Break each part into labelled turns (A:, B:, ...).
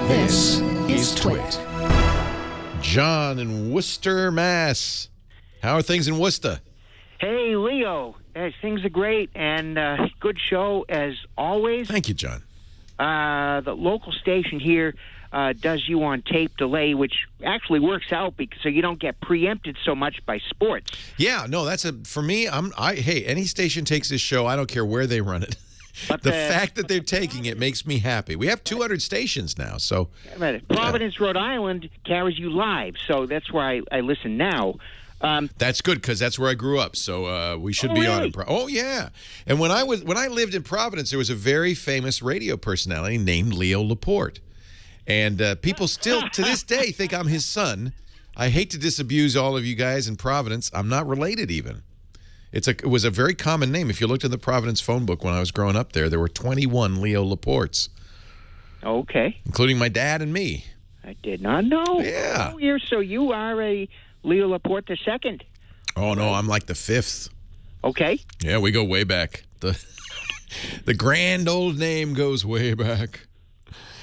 A: This is Twit.
B: John in Worcester, Mass. How are things in Worcester?
C: Hey, Leo. Things are great, and good show as always.
B: Thank you, John.
C: The local station here does you on tape delay, which actually works out so you don't get preempted so much by sports.
B: Yeah, no, for me. Hey, any station takes this show. I don't care where they run it. But the fact that they're taking it makes me happy. We have 200 stations now, so
C: Providence, Rhode Island carries you live, so that's where I listen now.
B: That's good because that's where I grew up. So we should be
C: really?
B: on. Oh yeah. And when I lived in Providence, there was a very famous radio personality named Leo Laporte, and people still to this day think I'm his son. I hate to disabuse all of you guys in Providence. I'm not related even. It was a very common name. If you looked in the Providence phone book when I was growing up there were 21 Leo Laportes.
C: Okay.
B: Including my dad and me.
C: I did not know.
B: Yeah.
C: Oh, so you are a Leo Laporte II.
B: Oh, no, I'm like the 5th.
C: Okay.
B: Yeah, we go way back. The grand old name goes way back.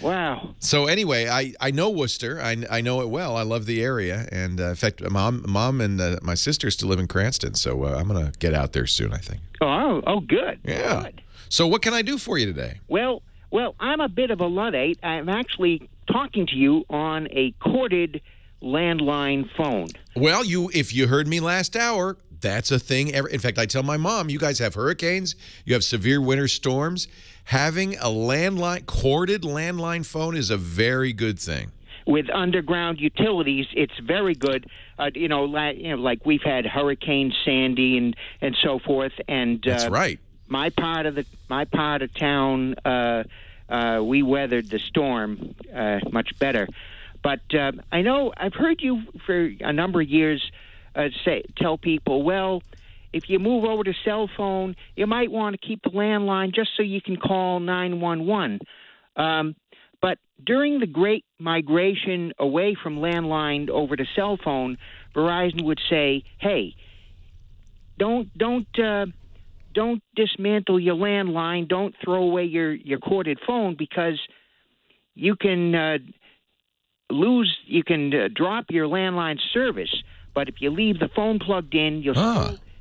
C: Wow.
B: So anyway, I know Worcester. I know it well. I love the area. And in fact, mom and my sister still live in Cranston. So I'm going to get out there soon, I think.
C: Oh, good.
B: Yeah.
C: Good.
B: So what can I do for you today?
C: Well, I'm a bit of a Luddite. I'm actually talking to you on a corded landline phone.
B: Well, if you heard me last hour, that's a thing. In fact, I tell my mom, you guys have hurricanes, you have severe winter storms. Having a corded landline phone is a very good thing.
C: With underground utilities, it's very good. Like we've had Hurricane Sandy and so forth. And
B: that's right.
C: My part of town, we weathered the storm much better. But I know I've heard you for a number of years tell people, well, if you move over to cell phone, you might want to keep the landline just so you can call 911. But during the great migration away from landline over to cell phone, Verizon would say, "Hey, don't dismantle your landline. Don't throw away your corded phone because you can drop your landline service. But if you leave the phone plugged in,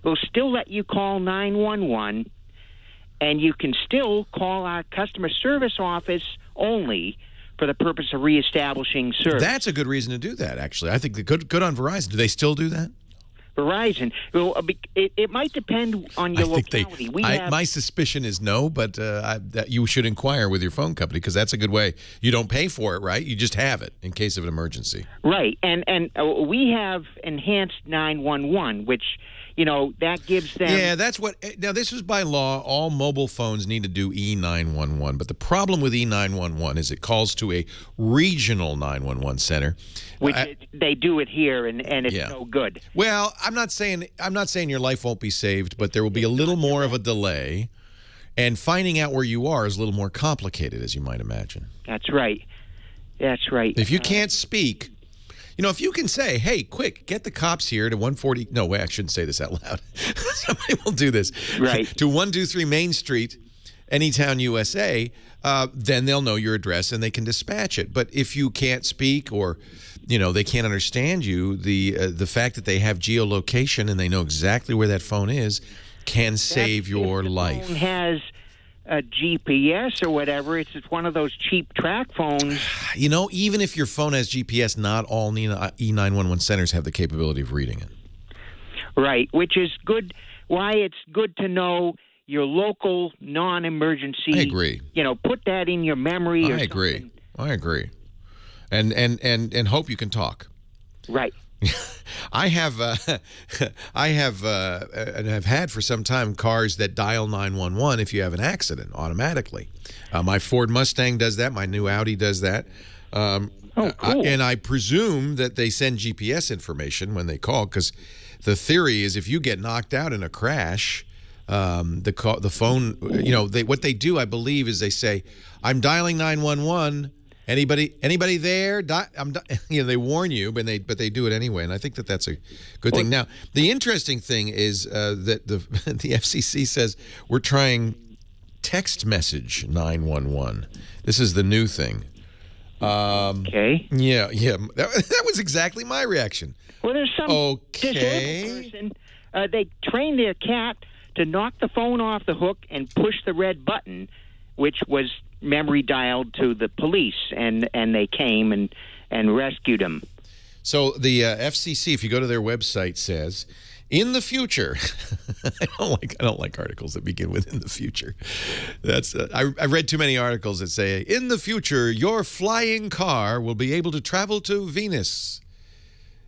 C: we'll still let you call 911, and you can still call our customer service office only for the purpose of reestablishing service."
B: That's a good reason to do that, actually. I think good on Verizon. Do they still do that?
C: Verizon. Well, it might depend on your locality.
B: My suspicion is no, but that you should inquire with your phone company because that's a good way. You don't pay for it, right? You just have it in case of an emergency.
C: Right, and we have enhanced 911, which that gives them.
B: Yeah, that's what. Now, this is by law. All mobile phones need to do E911. But the problem with E911 is it calls to a regional 911 center.
C: Which they do it here, and it's no good.
B: Well, I'm not saying your life won't be saved, but there will be a little more of a delay, and finding out where you are is a little more complicated, as you might imagine.
C: That's right. That's right.
B: If you can't speak. If you can say, "Hey, quick, get the cops here to 140." No, wait, I shouldn't say this out loud. Somebody will do this.
C: Right.
B: To 123 Main Street, Anytown, USA, then they'll know your address and they can dispatch it. But if you can't speak or, they can't understand you, the fact that they have geolocation and they know exactly where that phone is can save your life.
C: Phone has a GPS or whatever. It's one of those cheap track phones.
B: Even if your phone has GPS, not all E911 centers have the capability of reading it.
C: Right, which is good. Why it's good to know your local non-emergency.
B: I agree.
C: Put that in your memory.
B: I agree. And hope you can talk.
C: Right.
B: I have and have had for some time cars that dial 911 if you have an accident automatically. My Ford Mustang does that. My new Audi does that.
C: Cool.
B: And I presume that they send GPS information when they call because the theory is if you get knocked out in a crash, the phone, what they do, I believe, is they say, "I'm dialing 911. Anybody there? They warn you, but they do it anyway, and I think that's a good thing. Now, the interesting thing is that the FCC says we're trying text message 911. This is the new thing.
C: Okay.
B: Yeah. That was exactly my reaction.
C: Well, there's some
B: Okay.
C: disabled person. They trained their cat to knock the phone off the hook and push the red button, which was memory dialed to the police, and they came and rescued him.
B: So the FCC, if you go to their website, says, in the future, I don't like articles that begin with "in the future." That's I read too many articles that say, "In the future, your flying car will be able to travel to Venus."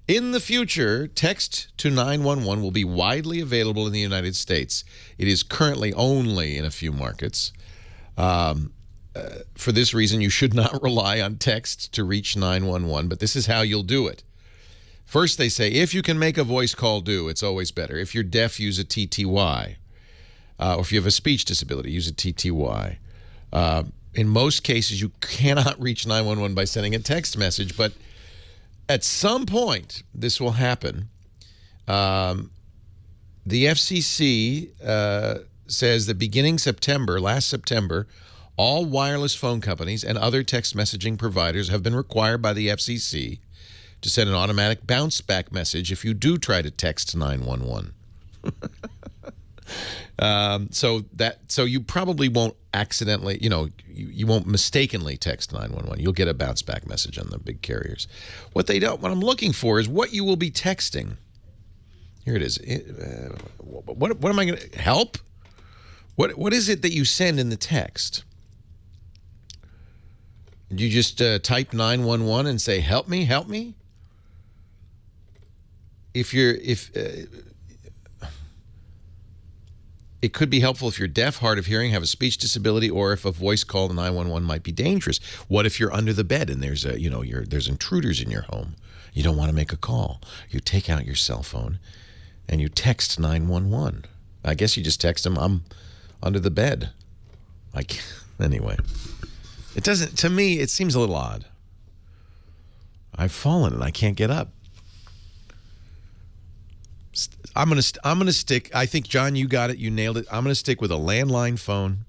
B: In the future, text to 911 will be widely available in the United States. It is currently only in a few markets. For this reason, you should not rely on text to reach 911, but this is how you'll do it. First, they say, if you can make a voice call do, it's always better. If you're deaf, use a TTY. Or if you have a speech disability, use a TTY. In most cases, you cannot reach 911 by sending a text message, but at some point, this will happen. The FCC says that beginning last September, all wireless phone companies and other text messaging providers have been required by the FCC to send an automatic bounce-back message if you do try to text 911. So you probably won't accidentally, you won't mistakenly text 911. You'll get a bounce-back message on the big carriers. What I'm looking for is what you will be texting. Here it is. What am I going to help? What is it that you send in the text? Do you just type 911 and say, help me, help me? It could be helpful if you're deaf, hard of hearing, have a speech disability, or if a voice call to 911 might be dangerous. What if you're under the bed and there's there's intruders in your home? You don't want to make a call. You take out your cell phone and you text 911. I guess you just text them, I'm under the bed. Anyway, to me, it seems a little odd. I've fallen and I can't get up. I'm gonna stick. I think, John, you got it. You nailed it. I'm gonna stick with a landline phone.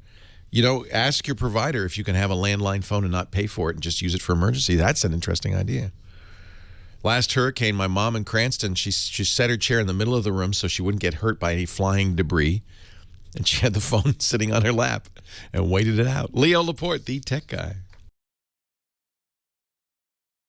B: Ask your provider if you can have a landline phone and not pay for it and just use it for emergency. That's an interesting idea. Last hurricane, my mom in Cranston, she set her chair in the middle of the room so she wouldn't get hurt by any flying debris, and she had the phone sitting on her lap and waited it out. Leo Laporte, the tech guy.